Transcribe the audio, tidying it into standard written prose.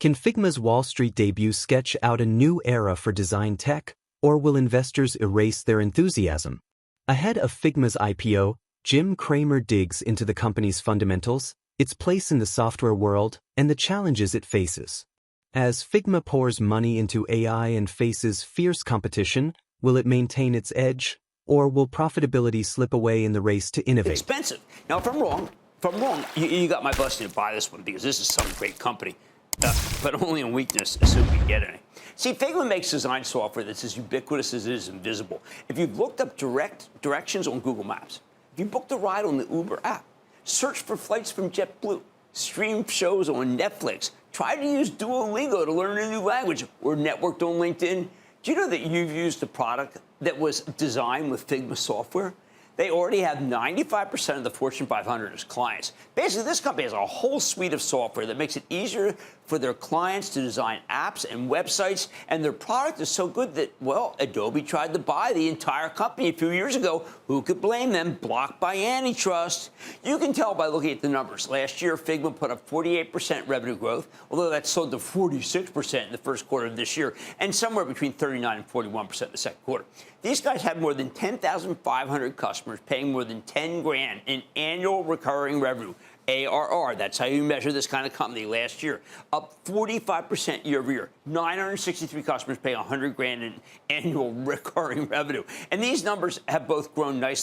Can Figma's Wall Street debut sketch out a new era for design tech, or will investors erase their enthusiasm? Ahead of Figma's IPO, Jim Cramer digs into the company's fundamentals, its place in the software world, and the challenges it faces. As Figma pours money into AI and faces fierce competition, will it maintain its edge, or will profitability slip away in the race to innovate? Expensive. Now, if I'm wrong, you got my blessing to buy this one because this is some great company. But only in weakness, assuming we get any. See, Figma makes design software that's as ubiquitous as it is invisible. If you've looked up directions on Google Maps, if you booked a ride on the Uber app, search for flights from JetBlue, stream shows on Netflix, try to use Duolingo to learn a new language, or networked on LinkedIn, do you know that you've used a product that was designed with Figma software? They already have 95% of the Fortune 500 as clients. Basically, this company has a whole suite of software that makes it easier for their clients to design apps and websites, and their product is so good that, well, Adobe tried to buy the entire company a few years ago. Who could blame them? Blocked by antitrust. You can tell by looking at the numbers. Last year, Figma put up 48% revenue growth, although that sold to 46% in the first quarter of this year, and somewhere between 39 and 41% in the second quarter. These guys have more than 10,500 customers paying more than $10,000 in annual recurring revenue. ARR, that's how you measure this kind of company. Last year, up 45% year over year. 963 customers paying $100,000 in annual recurring revenue. And these numbers have both grown nicely